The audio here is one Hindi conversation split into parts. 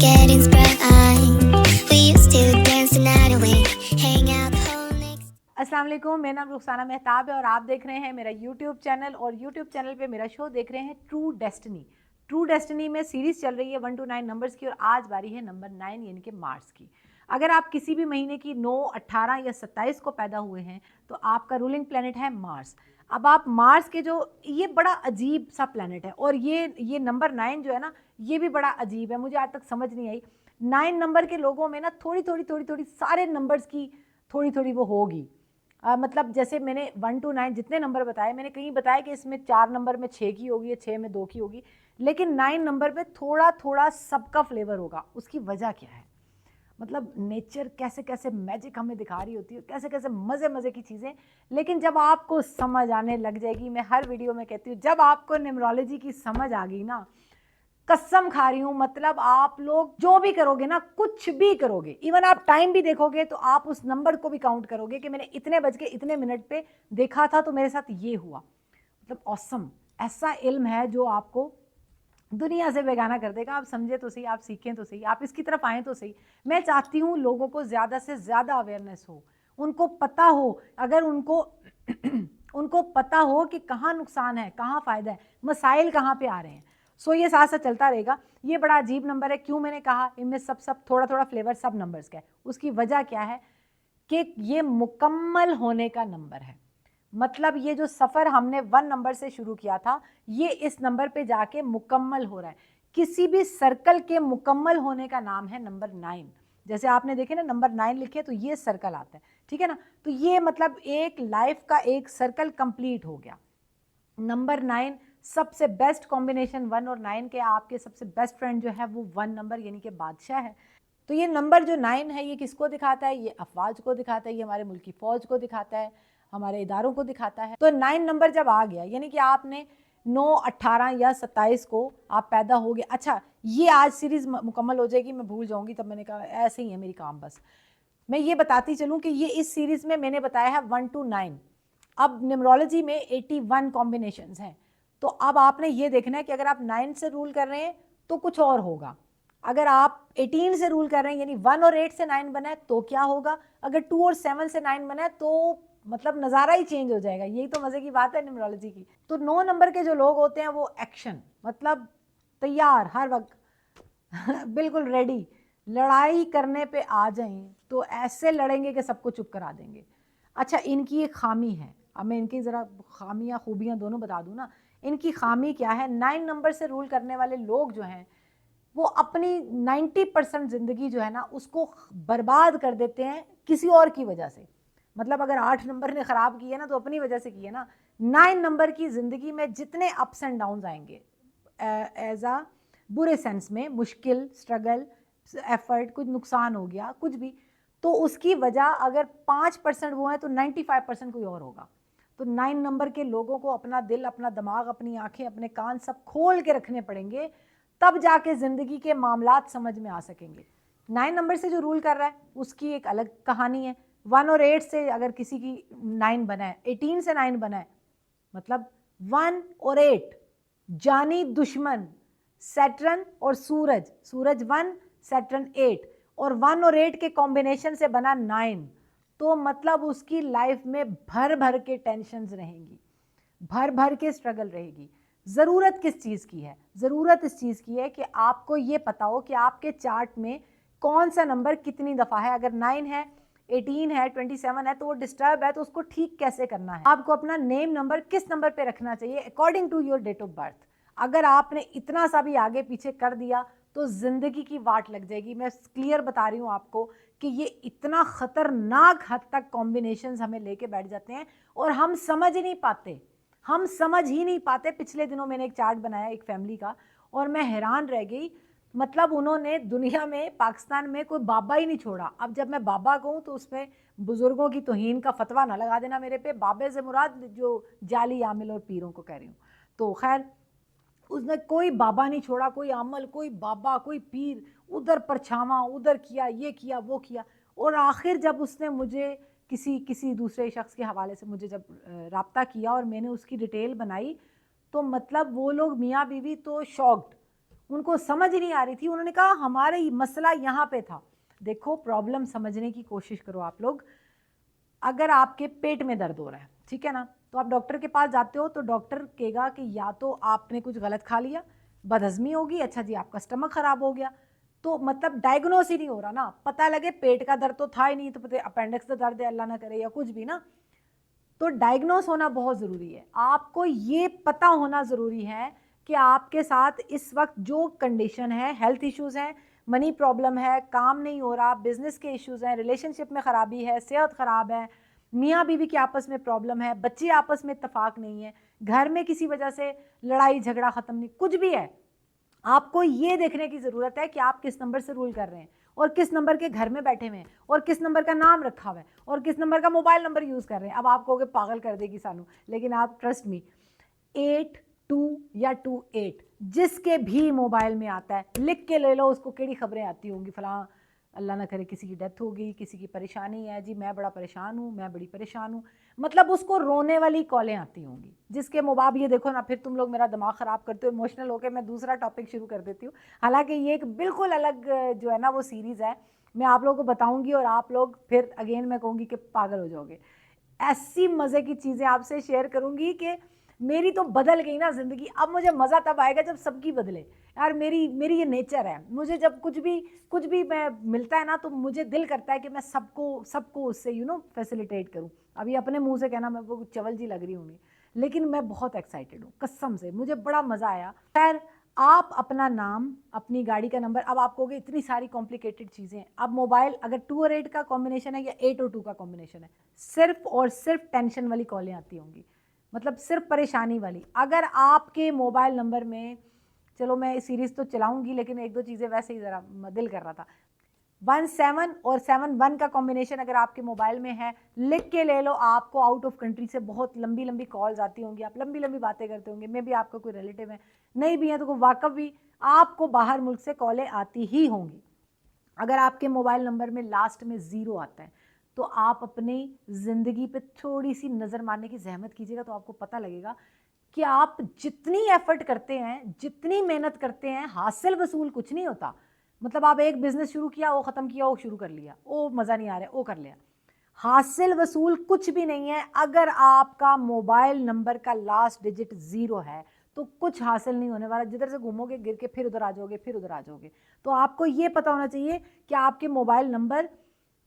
getting sprung. We used to dance the night away, hang out the whole next. अस्सलाम वालेकुम, मेरा नाम रुखसाना मेहताब है और आप देख रहे हैं मेरा यूट्यूब चैनल। और यूट्यूब चैनल पे मेरा शो देख रहे हैं ट्रू डेस्टिनी। ट्रू डेस्टिनी में सीरीज़ चल रही है 1 to 9 नंबर्स की और आज बारी है नंबर 9 यानी कि मार्स की। अगर आप किसी भी महीने की 9, 18 या 27 को पैदा हुए हैं तो आपका रूलिंग प्लैनेट है मार्स। अब आप मार्स के जो ये बड़ा अजीब सा प्लैनेट है और ये नंबर 9 जो है ना, ये भी बड़ा अजीब है, मुझे आज तक समझ नहीं आई। 9 नंबर के लोगों में ना थोड़ी सारे नंबर्स की थोड़ी वो होगी। मतलब जैसे मैंने 1 to 9 जितने नंबर बताए, मैंने कहीं बताया कि इसमें 4 नंबर में 6 की होगी या 6 में 2 की होगी, लेकिन 9 नंबर पे थोड़ा सबका फ्लेवर होगा। उसकी वजह क्या है? मतलब नेचर कैसे कैसे मैजिक हमें दिखा रही होती है, कैसे कैसे मज़े की चीज़ें। लेकिन जब आपको समझ आने लग जाएगी, मैं हर वीडियो में कहती हूँ, जब आपको न्यूमरोलॉजी की समझ आ गई ना, कसम खा रही हूँ, मतलब आप लोग जो भी करोगे ना, कुछ भी करोगे, इवन आप टाइम भी देखोगे तो आप उस नंबर को भी काउंट करोगे कि मैंने इतने बज के इतने मिनट पे देखा था तो मेरे साथ ये हुआ। मतलब ऑसम, ऐसा इल्म है जो आपको दुनिया से बेगाना कर देगा। आप समझे तो सही, आप सीखें तो सही, आप इसकी तरफ आएँ तो सही। मैं चाहती हूँ लोगों को ज़्यादा से ज़्यादा अवेयरनेस हो, उनको पता हो, अगर उनको उनको पता हो कि कहाँ नुकसान है, कहाँ फ़ायदा है, मसाइल कहाँ पे आ रहे हैं। सो ये साथ साथ चलता रहेगा। ये बड़ा अजीब नंबर है, क्यों मैंने कहा इनमें सब थोड़ा फ्लेवर सब नंबर्स का है। उसकी वजह क्या है कि ये मुकम्मल होने का नंबर है। मतलब ये जो सफ़र हमने 1 नंबर से शुरू किया था, ये इस नंबर पे जाके मुकम्मल हो रहा है। किसी भी सर्कल के मुकम्मल होने का नाम है नंबर 9। जैसे आपने देखे ना नंबर 9 लिखे तो ये सर्कल आता है, ठीक है ना। तो ये मतलब एक लाइफ का एक सर्कल कंप्लीट हो गया। नंबर 9 सबसे बेस्ट कॉम्बिनेशन 1 और 9 के, आपके सबसे बेस्ट फ्रेंड जो है वो 1 नंबर यानी कि बादशाह है। तो ये नंबर जो 9 है ये किसको दिखाता है? ये अफवाज को दिखाता है, ये हमारे मुल्क की फ़ौज को दिखाता है, हमारे इदारों को दिखाता है। तो 9 नंबर जब आ गया यानी कि आपने 9, 18 या 27 को आप पैदा हो गए। अच्छा, ये आज सीरीज़ मुकम्मल हो जाएगी, मैं भूल जाऊँगी, तब मैंने कहा ऐसे ही है मेरी काम। बस मैं ये बताती चलूँ कि ये इस सीरीज़ में मैंने बताया है 1 to 9। अब न्यूमरोलॉजी में 81 कॉम्बिनेशंस हैं। तो अब आपने ये देखना है कि अगर आप 9 से रूल कर रहे हैं तो कुछ और होगा, अगर आप 18 से रूल कर रहे हैं यानी 1 और 8 से 9 बना है तो क्या होगा, अगर 2 और 7 से 9 बना है तो मतलब नज़ारा ही चेंज हो जाएगा। यही तो मज़े की बात है न्यूमरोलॉजी की। तो 9 नंबर के जो लोग होते हैं वो एक्शन, मतलब तैयार हर वक्त बिल्कुल रेडी, लड़ाई करने पे आ जाएं तो ऐसे लड़ेंगे कि सबको चुप करा देंगे। अच्छा, इनकी एक खामी है, अब मैं इनकी ज़रा खामियां खूबियां दोनों बता दूं ना। इनकी खामी क्या है? 9 नंबर से रूल करने वाले लोग जो हैं वो अपनी 90% ज़िंदगी जो है ना उसको बर्बाद कर देते हैं किसी और की वजह से। मतलब अगर 8 नंबर ने ख़राब की है ना तो अपनी वजह से की है ना। 9 नंबर की ज़िंदगी में जितने अप्स एंड डाउन्स आएंगे, एज आ बुरे सेंस में, मुश्किल, स्ट्रगल, एफर्ट, कुछ नुकसान हो गया, कुछ भी, तो उसकी वजह अगर 5% वो है तो 95% कोई और होगा। तो 9 नंबर के लोगों को अपना दिल, अपना दिमाग, अपनी आंखें, अपने कान सब खोल के रखने पड़ेंगे, तब जाके ज़िंदगी के मामलात समझ में आ सकेंगे। 9 नंबर से जो रूल कर रहा है उसकी एक अलग कहानी है। 1 और 8 से अगर किसी की 9 बना है, 18 से 9 बना है, मतलब 1 और 8 जानी दुश्मन, सैटर्न और सूरज, सूरज 1, सैटर्न 8, और 1 और 8 के कॉम्बिनेशन से बना 9, तो मतलब उसकी लाइफ में भर के टेंशन्स रहेंगी, भर के स्ट्रगल रहेगी। ज़रूरत किस चीज़ की है? ज़रूरत इस चीज़ की है कि आपको ये पता हो कि आपके चार्ट में कौन सा नंबर कितनी दफ़ा है। अगर 9 है, 18 है, 27 है तो वो डिस्टर्ब है, तो उसको ठीक कैसे करना है। आपको अपना नेम नंबर किस नंबर पे रखना चाहिए according to your date of birth. अगर आपने इतना सा भी आगे पीछे कर दिया तो ज़िंदगी की वाट लग जाएगी। मैं क्लियर बता रही हूँ आपको कि ये इतना ख़तरनाक हद तक कॉम्बिनेशंस हमें लेके बैठ जाते हैं और हम समझ ही नहीं पाते, हम समझ ही नहीं पाते। पिछले दिनों मैंने एक चार्ट बनाया एक फैमिली का और मैं हैरान रह गई। मतलब उन्होंने दुनिया में, पाकिस्तान में कोई बाबा ही नहीं छोड़ा। अब जब मैं बाबा कहूँ तो उसमें बुज़ुर्गों की तौहीन का फतवा ना लगा देना मेरे पे। बाबे से मुराद जो जाली आमिल और पीरों को कह रही हूँ। तो खैर उसने कोई बाबा नहीं छोड़ा, कोई आमल, कोई बाबा, कोई पीर, उधर परछावा, उधर किया, ये किया, वो किया। और आखिर जब उसने मुझे किसी दूसरे शख्स के हवाले से मुझे जब राब्ता किया और मैंने उसकी डिटेल बनाई तो मतलब वो लोग मियाँ बीवी तो शॉक्ड। उनको समझ नहीं आ रही थी, उन्होंने कहा हमारे मसला यहाँ पे था। देखो, प्रॉब्लम समझने की कोशिश करो आप लोग। अगर आपके पेट में दर्द हो रहा है, ठीक है ना, तो आप डॉक्टर के पास जाते हो तो डॉक्टर कहेगा कि या तो आपने कुछ गलत खा लिया, बदहजमी होगी, अच्छा जी आपका स्टमक खराब हो गया, तो मतलब डायग्नोस ही नहीं हो रहा ना, पता लगे पेट का दर्द तो था ही नहीं, तो पता अपेंडिक्स का दर्द है, अल्लाह ना करे, या कुछ भी ना, तो डायग्नोस होना बहुत ज़रूरी है। आपको ये पता होना ज़रूरी है कि आपके साथ इस वक्त जो कंडीशन है, हेल्थ इश्यूज़ हैं, मनी प्रॉब्लम है, काम नहीं हो रहा, बिजनेस के इश्यूज़ हैं, रिलेशनशिप में ख़राबी है, सेहत ख़राब है, मियाँ बीवी के आपस में प्रॉब्लम है, बच्चे आपस में इत्तेफाक नहीं है, घर में किसी वजह से लड़ाई झगड़ा ख़त्म नहीं, कुछ भी है, आपको ये देखने की ज़रूरत है कि आप किस नंबर से रूल कर रहे हैं और किस नंबर के घर में बैठे हुए हैं और किस नंबर का नाम रखा हुआ है और किस नंबर का मोबाइल नंबर यूज़ कर रहे हैं। अब आप कहोगे पागल कर देगी सानू, लेकिन आप ट्रस्ट मी, 82 या 28 जिसके भी मोबाइल में आता है, लिख के ले लो उसको, केड़ी खबरें आती होंगी, फलां अल्लाह ना करे किसी की डेथ हो गई, किसी की परेशानी है जी, मैं बड़ा परेशान हूँ, मैं बड़ी परेशान हूँ, मतलब उसको रोने वाली कॉलें आती होंगी। जिसके मोबाइल, ये देखो ना, फिर तुम लोग मेरा दिमाग ख़राब करते हो, इमोशनल होकर मैं दूसरा टॉपिक शुरू कर देती हूँ। हालांकि ये एक बिल्कुल अलग जो है ना वो सीरीज़ है, मैं आप लोगों को बताऊँगी और आप लोग फिर अगेन मैं कहूँगी कि पागल हो जाओगे। ऐसी मज़े की चीज़ें आपसे शेयर करूँगी कि मेरी तो बदल गई ना ज़िंदगी। अब मुझे मज़ा तब आएगा जब सबकी बदले। यार मेरी ये नेचर है, मुझे जब कुछ भी मैं मिलता है ना, तो मुझे दिल करता है कि मैं सबको उससे फैसिलिटेट करूँ। अभी अपने मुंह से कहना मैं वो चवल जी लग रही हूँ, लेकिन मैं बहुत एक्साइटेड हूँ कसम से, मुझे बड़ा मज़ा आया। खैर, आप अपना नाम, अपनी गाड़ी का नंबर, अब आप कहोगे इतनी सारी कॉम्प्लिकेटेड चीज़ें। अब मोबाइल अगर 2 और 8 का कॉम्बिनेशन है या 8 और 2 का कॉम्बिनेशन है, सिर्फ और सिर्फ टेंशन वाली कॉलें आती होंगी, मतलब सिर्फ परेशानी वाली। अगर आपके मोबाइल नंबर में, चलो मैं इस सीरीज़ तो चलाऊंगी, लेकिन एक दो चीज़ें वैसे ही ज़रा दिल कर रहा था, 17 और 71 का कॉम्बिनेशन अगर आपके मोबाइल में है, लिख के ले लो। आपको आउट ऑफ कंट्री से बहुत लंबी लंबी कॉल्स आती होंगी, आप लंबी लंबी बातें करते होंगे, मे भी आपका कोई रिलेटिव है, नहीं भी है तो वाकफ भी आपको बाहर मुल्क से कॉलें आती ही होंगी। अगर आपके मोबाइल नंबर में लास्ट में 0 आता है, तो आप अपनी ज़िंदगी पे थोड़ी सी नज़र मारने की जहमत कीजिएगा, तो आपको पता लगेगा कि आप जितनी एफर्ट करते हैं, जितनी मेहनत करते हैं, हासिल वसूल कुछ नहीं होता। मतलब आप एक बिजनेस शुरू किया, वो ख़त्म किया, वो शुरू कर लिया, वो मज़ा नहीं आ रहा, वो कर लिया, हासिल वसूल कुछ भी नहीं है। अगर आपका मोबाइल नंबर का लास्ट डिजिट 0 है तो कुछ हासिल नहीं होने वाला। जिधर से घूमोगे गिर के फिर उधर आ जाओगे, फिर उधर आ जाओगे। तो आपको ये पता होना चाहिए कि आपके मोबाइल नंबर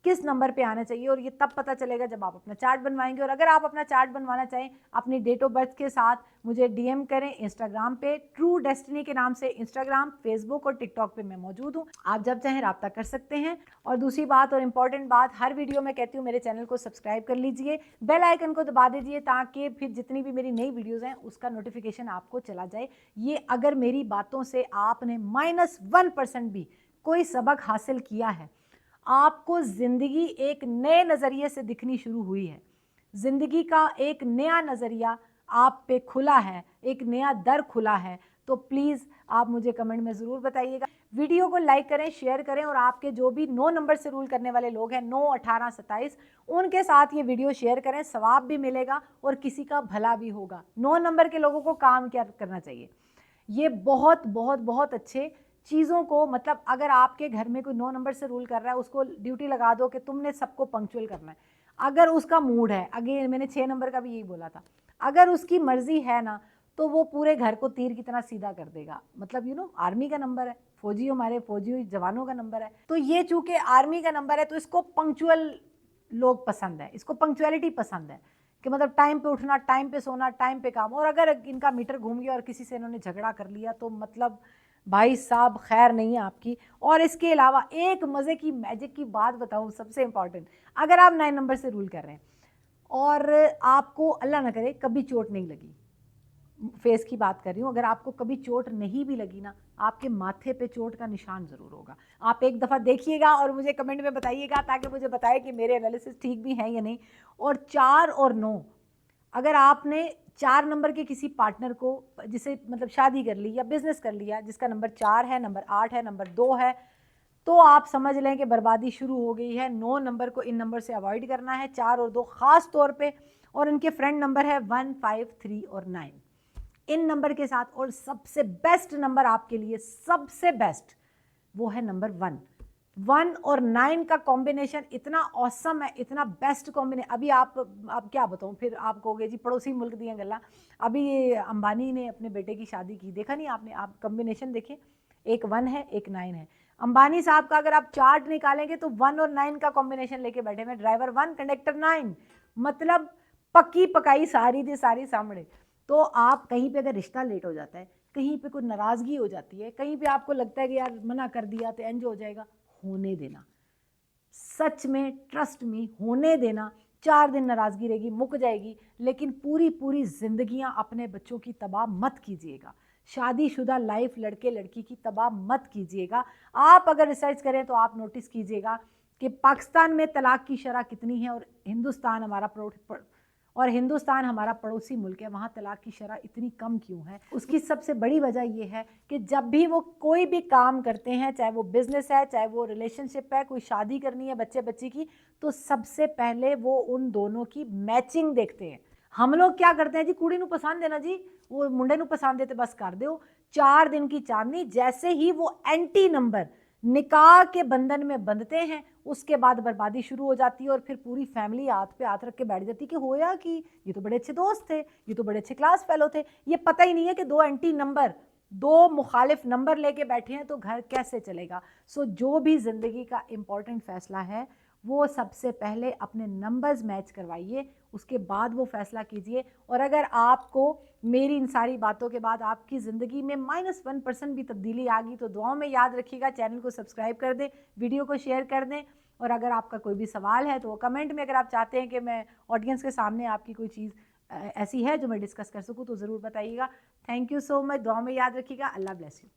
किस नंबर पे आना चाहिए, और ये तब पता चलेगा जब आप अपना चार्ट बनवाएंगे। और अगर आप अपना चार्ट बनवाना चाहें अपनी डेट ऑफ बर्थ के साथ, मुझे डीएम करें इंस्टाग्राम पे, ट्रू डेस्टिनी के नाम से इंस्टाग्राम, फेसबुक और टिकटॉक पे मैं मौजूद हूँ। आप जब चाहें रब्ता कर सकते हैं। और दूसरी बात और इम्पॉर्टेंट बात, हर वीडियो में कहती हूँ मेरे चैनल को सब्सक्राइब कर लीजिए, बेल आइकन को दबा दीजिए, ताकि फिर जितनी भी मेरी नई वीडियोज़ हैं उसका नोटिफिकेशन आपको चला जाए। ये अगर मेरी बातों से आपने -1% भी कोई सबक हासिल किया है, आपको ज़िंदगी एक नए नज़रिए से दिखनी शुरू हुई है, ज़िंदगी का एक नया नज़रिया आप पे खुला है, एक नया दर खुला है, तो प्लीज़ आप मुझे कमेंट में ज़रूर बताइएगा। वीडियो को लाइक करें, शेयर करें, और आपके जो भी 9 नंबर से रूल करने वाले लोग हैं, 9, 18, 27, उनके साथ ये वीडियो शेयर करें। सवाब भी मिलेगा और किसी का भला भी होगा। 9 नंबर के लोगों को काम क्या करना चाहिए, ये बहुत बहुत बहुत अच्छे चीज़ों को, मतलब अगर आपके घर में कोई 9 नंबर से रूल कर रहा है, उसको ड्यूटी लगा दो कि तुमने सबको पंक्चुअल करना है। अगर उसका मूड है, अगेन मैंने 6 नंबर का भी यही बोला था, अगर उसकी मर्जी है ना, तो वो पूरे घर को तीर की तरह सीधा कर देगा। मतलब आर्मी का नंबर है, फौजी, हमारे फौजी जवानों का नंबर है, तो ये चूँकि आर्मी का नंबर है तो इसको पंक्चुअल लोग पसंद है, इसको पंक्चुअलिटी पसंद है कि मतलब टाइम पे उठना, टाइम पे सोना, टाइम पे काम। और अगर इनका मीटर घूम गया और किसी से इन्होंने झगड़ा कर लिया, तो मतलब भाई साहब खैर नहीं है आपकी। और इसके अलावा एक मज़े की मैजिक की बात बताऊं, सबसे इंपॉर्टेंट, अगर आप 9 नंबर से रूल कर रहे हैं और आपको अल्लाह ना करे कभी चोट नहीं लगी, फेस की बात कर रही हूँ, अगर आपको कभी चोट नहीं भी लगी ना, आपके माथे पे चोट का निशान ज़रूर होगा। आप एक दफ़ा देखिएगा और मुझे कमेंट में बताइएगा, ताकि मुझे बताए कि मेरे एनालिसिस ठीक भी हैं या नहीं। और 4 और 9, अगर आपने 4 नंबर के किसी पार्टनर को, जिसे मतलब शादी कर ली या बिजनेस कर लिया, जिसका नंबर 4 है, नंबर 8 है, नंबर 2 है, तो आप समझ लें कि बर्बादी शुरू हो गई है। 9 नंबर को इन नंबर से अवॉइड करना है, 4 और 2 ख़ास तौर पे। और इनके फ्रेंड नंबर है 1, 5, 3 और 9। इन नंबर के साथ। और सबसे बेस्ट नंबर आपके लिए, सबसे बेस्ट, वो है नंबर 1। 1 और 9 का कॉम्बिनेशन इतना ऑसम है, इतना बेस्ट कॉम्बिनेशन। अभी आप क्या बताऊं, फिर आप कहोगे जी पड़ोसी मुल्क दिया गल्ला। अभी ये अंबानी ने अपने बेटे की शादी की, देखा नहीं आपने? आप कॉम्बिनेशन देखें, एक 1 है, एक 9 है। अंबानी साहब का अगर आप चार्ट निकालेंगे तो 1 और 9 का कॉम्बिनेशन लेके बैठे हैं। ड्राइवर 1, कंडक्टर 9, मतलब पक्की पकाई सारी दी सारी सामने। तो आप कहीं पे अगर रिश्ता लेट हो जाता है, कहीं पे कोई नाराज़गी हो जाती है, कहीं पे आपको लगता है कि यार मना कर दिया तो एंज हो जाएगा, होने देना। सच में, ट्रस्ट में, होने देना। 4 दिन नाराज़गी रहेगी, मुक जाएगी, लेकिन पूरी पूरी जिंदगियां अपने बच्चों की तबाह मत कीजिएगा। शादीशुदा लाइफ लड़के लड़की की तबाह मत कीजिएगा। आप अगर रिसर्च करें तो आप नोटिस कीजिएगा कि पाकिस्तान में तलाक की शरह कितनी है, और हिंदुस्तान हमारा पड़ोसी मुल्क है, वहाँ तलाक की शरह इतनी कम क्यों है? उसकी सबसे बड़ी वजह यह है कि जब भी वो कोई भी काम करते हैं, चाहे वो बिजनेस है, चाहे वो रिलेशनशिप है, कोई शादी करनी है बच्चे बच्ची की, तो सबसे पहले वो उन दोनों की मैचिंग देखते हैं। हम लोग क्या करते हैं जी, कुड़ी नू पसंद देना जी, वो मुंडे नू पसंद देते बस कर दो। 4 दिन की चांदनी, जैसे ही वो एंटी नंबर निकाह के बंधन में बंधते हैं, उसके बाद बर्बादी शुरू हो जाती है। और फिर पूरी फैमिली हाथ पे हाथ रख के बैठ जाती है कि होया कि ये तो बड़े अच्छे दोस्त थे, ये तो बड़े अच्छे क्लास फेलो थे। ये पता ही नहीं है कि 2 एंटी नंबर, 2 मुखालिफ नंबर लेके बैठे हैं, तो घर कैसे चलेगा? सो जो भी जिंदगी का इंपॉर्टेंट फैसला है, वो सबसे पहले अपने नंबर्स मैच करवाइए, उसके बाद वो फैसला कीजिए। और अगर आपको मेरी इन सारी बातों के बाद आपकी ज़िंदगी में -1% भी तब्दीली आ गई, तो दुआओं में याद रखिएगा, चैनल को सब्सक्राइब कर दें, वीडियो को शेयर कर दें। और अगर आपका कोई भी सवाल है तो वो कमेंट में, अगर आप चाहते हैं कि मैं ऑडियंस के सामने आपकी कोई चीज़ ऐसी है जो मैं डिस्कस कर सकूँ, तो ज़रूर बताइएगा। थैंक यू सो मच, दुआओं में याद रखिएगा। अल्लाह ब्लेस यू।